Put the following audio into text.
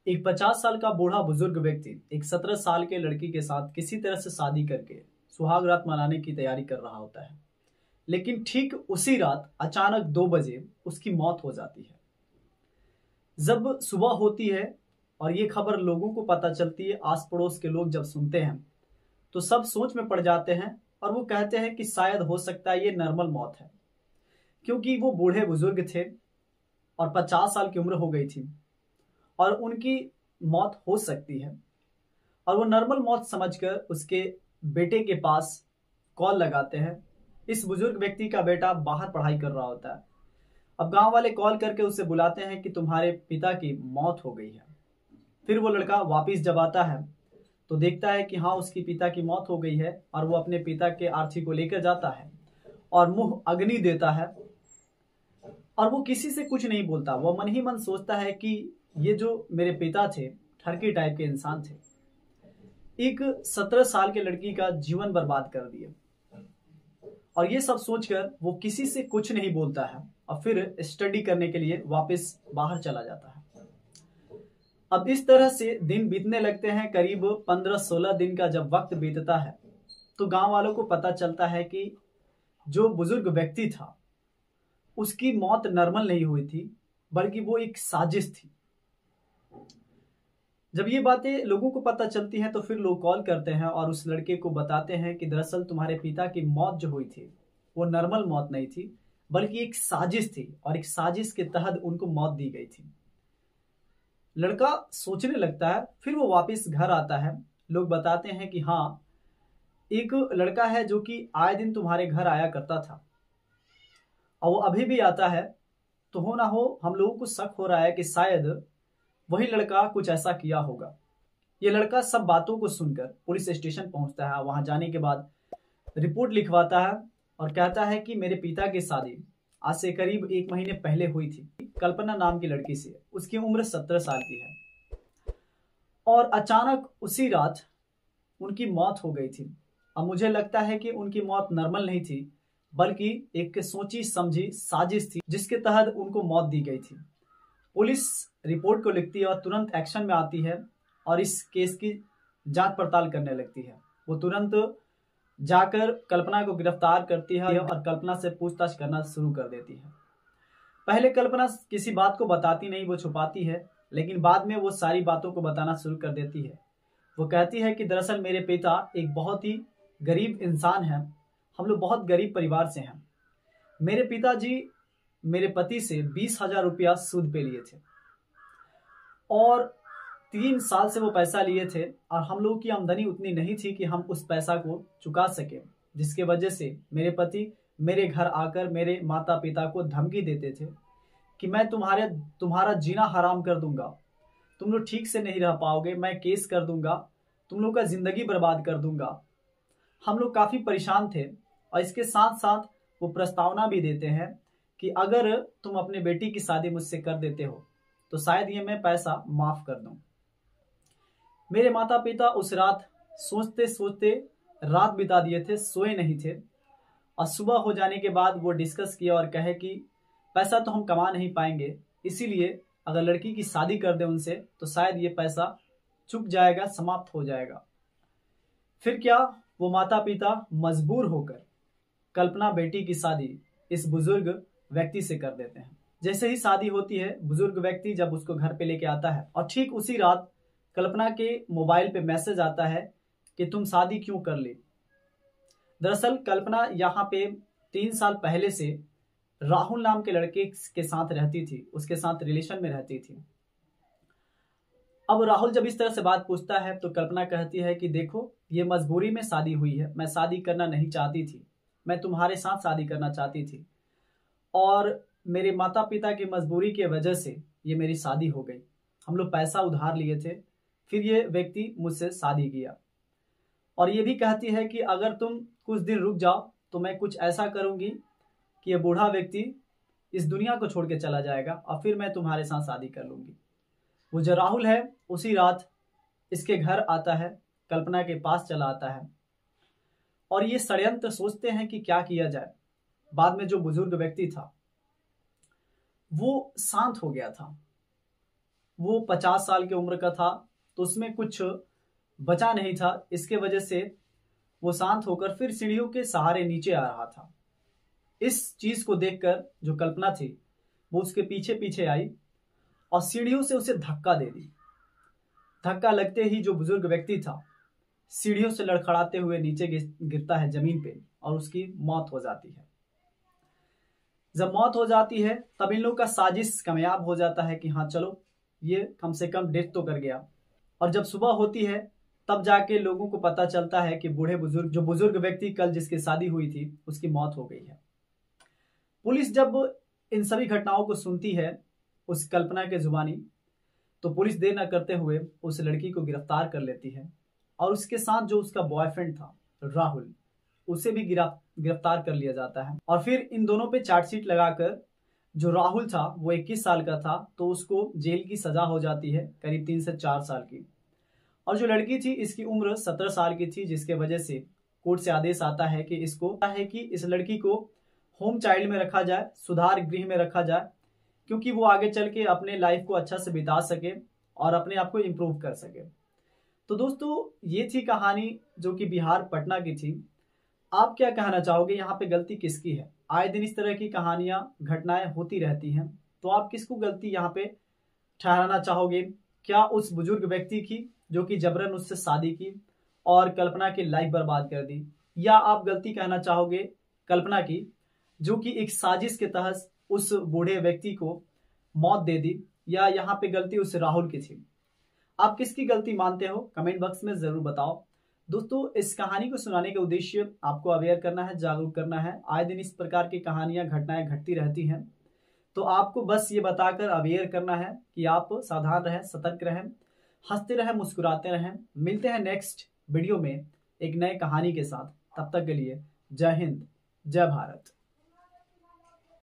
एक 50 साल का बूढ़ा बुजुर्ग व्यक्ति एक 17 साल के लड़की के साथ किसी तरह से शादी करके सुहाग रात मनाने की तैयारी कर रहा होता है। लेकिन ठीक उसी रात अचानक 2 बजे उसकी मौत हो जाती है। जब सुबह होती है और ये खबर लोगों को पता चलती है, आस पड़ोस के लोग जब सुनते हैं तो सब सोच में पड़ जाते हैं और वो कहते हैं कि शायद हो सकता है ये नॉर्मल मौत है, क्योंकि वो बूढ़े बुजुर्ग थे और 50 साल की उम्र हो गई थी और उनकी मौत हो सकती है। और वो नॉर्मल मौत समझकर उसके बेटे के पास कॉल लगाते हैं। इस बुजुर्ग व्यक्ति का बेटा बाहर पढ़ाई कर रहा होता है। अब गांव वाले कॉल करके उसे बुलाते हैं कि तुम्हारे पिता की मौत हो गई है। फिर वो लड़का वापिस जब आता है तो देखता है कि हाँ, उसकी पिता की मौत हो गई है और वो अपने पिता के अर्थी को लेकर जाता है और मुंह अग्नि देता है और वो किसी से कुछ नहीं बोलता। वो मन ही मन सोचता है कि ये जो मेरे पिता थे ठरकी टाइप के इंसान थे, एक 17 साल के लड़की का जीवन बर्बाद कर दिए। और ये सब सोचकर वो किसी से कुछ नहीं बोलता है और फिर स्टडी करने के लिए वापस बाहर चला जाता है। अब इस तरह से दिन बीतने लगते हैं। करीब 15-16 दिन का जब वक्त बीतता है तो गांव वालों को पता चलता है कि जो बुजुर्ग व्यक्ति था उसकी मौत नॉर्मल नहीं हुई थी, बल्कि वो एक साजिश थी। जब ये बातें लोगों को पता चलती हैं तो फिर लोग कॉल करते हैं और उस लड़के को बताते हैं कि दरअसल तुम्हारे पिता की मौत जो हुई थी वो नॉर्मल मौत नहीं थी, बल्कि एक साजिश थी और एक साजिश के तहत उनको मौत दी गई थी। लड़का सोचने लगता है, फिर वो वापस घर आता है। लोग बताते हैं कि हाँ, एक लड़का है जो कि आए दिन तुम्हारे घर आया करता था और वो अभी भी आता है। तो हो ना हो, हम लोगों को शक हो रहा है कि शायद वही लड़का कुछ ऐसा किया होगा। ये लड़का सब बातों को सुनकर पुलिस स्टेशन पहुंचता है। वहां जाने के बाद रिपोर्ट लिखवाता है और कहता है कि मेरे पिता की शादी आज से करीब 1 महीने पहले हुई थी कल्पना नाम की लड़की से। उसकी उम्र 17 साल की है और अचानक उसी रात उनकी मौत हो गई थी। अब मुझे लगता है कि उनकी मौत नॉर्मल नहीं थी, बल्कि एक सोची समझी साजिश थी जिसके तहत उनको मौत दी गई थी। पुलिस रिपोर्ट को लिखती है और तुरंत एक्शन में आती है और इस केस की जांच पड़ताल करने लगती है। वो तुरंत जाकर कल्पना को गिरफ्तार करती है और कल्पना से पूछताछ करना शुरू कर देती है। पहले कल्पना किसी बात को बताती नहीं, वो छुपाती है, लेकिन बाद में वो सारी बातों को बताना शुरू कर देती है। वो कहती है कि दरअसल मेरे पिता एक बहुत ही गरीब इंसान हैं, हम लोग बहुत गरीब परिवार से हैं। मेरे पिताजी मेरे पति से 20,000 रुपया सूद पे लिए थे और 3 साल से वो पैसा लिए थे और हम लोगों की आमदनी उतनी नहीं थी कि हम उस पैसा को चुका सके, जिसके वजह से मेरे पति मेरे घर आकर मेरे माता पिता को धमकी देते थे कि मैं तुम्हारा जीना हराम कर दूंगा, तुम लोग ठीक से नहीं रह पाओगे, मैं केस कर दूंगा, तुम लोग का जिंदगी बर्बाद कर दूंगा। हम लोग काफी परेशान थे और इसके साथ साथ वो प्रस्तावना भी देते हैं कि अगर तुम अपने बेटी की शादी मुझसे कर देते हो तो शायद ये मैं पैसा माफ कर दूं। मेरे माता पिता उस रात सोचते सोचते रात बिता दिए थे, सोए नहीं थे और सुबह हो जाने के बाद वो डिस्कस किया और कहे कि पैसा तो हम कमा नहीं पाएंगे, इसीलिए अगर लड़की की शादी कर दे उनसे तो शायद ये पैसा चुक जाएगा, समाप्त हो जाएगा। फिर क्या, वो माता पिता मजबूर होकर कल्पना बेटी की शादी इस बुजुर्ग व्यक्ति से कर देते हैं। जैसे ही शादी होती है, बुजुर्ग व्यक्ति जब उसको घर पे लेके आता है और ठीक उसी रात कल्पना के मोबाइल पे मैसेज आता है कि तुम शादी क्यों कर ली। दरअसल कल्पना यहाँ पे 3 साल पहले से राहुल नाम के लड़के के साथ रहती थी, उसके साथ रिलेशन में रहती थी। अब राहुल जब इस तरह से बात पूछता है तो कल्पना कहती है कि देखो, ये मजबूरी में शादी हुई है, मैं शादी करना नहीं चाहती थी, मैं तुम्हारे साथ शादी करना चाहती थी और मेरे माता पिता की मजबूरी की वजह से ये मेरी शादी हो गई। हम लोग पैसा उधार लिए थे, फिर ये व्यक्ति मुझसे शादी किया। और ये भी कहती है कि अगर तुम कुछ दिन रुक जाओ तो मैं कुछ ऐसा करूंगी कि ये बूढ़ा व्यक्ति इस दुनिया को छोड़ के चला जाएगा और फिर मैं तुम्हारे साथ शादी कर लूंगी। वो जो राहुल है उसी रात इसके घर आता है, कल्पना के पास चला आता है और ये षड्यंत्र सोचते हैं कि क्या किया जाए। बाद में जो बुजुर्ग व्यक्ति था वो शांत हो गया था वो 50 साल की उम्र का था, तो उसमें कुछ बचा नहीं था। इसके वजह से वो शांत होकर फिर सीढ़ियों के सहारे नीचे आ रहा था। इस चीज को देखकर जो कल्पना थी वो उसके पीछे पीछे आई और सीढ़ियों से उसे धक्का दे दी। धक्का लगते ही जो बुजुर्ग व्यक्ति था सीढ़ियों से लड़खड़ाते हुए नीचे गिरता है जमीन पे और उसकी मौत हो जाती है। जब मौत हो जाती है तब इन लोगों का साजिश कामयाब हो जाता है कि हाँ चलो ये कम से कम डेथ तो कर गया। और जब सुबह होती है तब जाके लोगों को पता चलता है कि जो बुजुर्ग व्यक्ति कल जिसकी शादी हुई थी उसकी मौत हो गई है। पुलिस जब इन सभी घटनाओं को सुनती है उस कल्पना के जुबानी, तो पुलिस देर न करते हुए उस लड़की को गिरफ्तार कर लेती है और उसके साथ जो उसका बॉयफ्रेंड था राहुल, उसे भी गिरफ्तार कर लिया जाता है। और फिर इन दोनों पे चार्जशीट लगाकर जो राहुल था वो 21 साल का था, तो उसको जेल की सजा हो जाती है करीब 3 से 4 साल की। और जो लड़की थी इसकी उम्र 17 साल की थी, जिसके वजह से कोर्ट से आदेश आता है कि इस लड़की को होम चाइल्ड में रखा जाए, सुधार गृह में रखा जाए, क्योंकि वो आगे चल के अपने लाइफ को अच्छा से बिता सके और अपने आप को इम्प्रूव कर सके। तो दोस्तों ये थी कहानी जो कि बिहार पटना की थी। आप क्या कहना चाहोगे, यहाँ पे गलती किसकी है? आए दिन इस तरह की कहानियां घटनाएं होती रहती हैं, तो आप किसको गलती यहाँ पे ठहराना चाहोगे? क्या उस बुजुर्ग व्यक्ति की जो कि जबरन उससे शादी की और कल्पना की लाइफ बर्बाद कर दी, या आप गलती कहना चाहोगे कल्पना की जो कि एक साजिश के तहत उस बूढ़े व्यक्ति को मौत दे दी, या यहाँ पे गलती उस राहुल की थी? आप किसकी गलती मानते हो कमेंट बॉक्स में जरूर बताओ। दोस्तों इस कहानी को सुनाने का उद्देश्य आपको अवेयर करना है, जागरूक करना है। आए दिन इस प्रकार की कहानियां घटनाएं घटती रहती हैं, तो आपको बस ये बताकर अवेयर करना है कि आप सावधान रहें, सतर्क रहें, हंसते रहें, मुस्कुराते रहें। मिलते हैं नेक्स्ट वीडियो में एक नए कहानी के साथ। तब तक के लिए जय हिंद, जय भारत।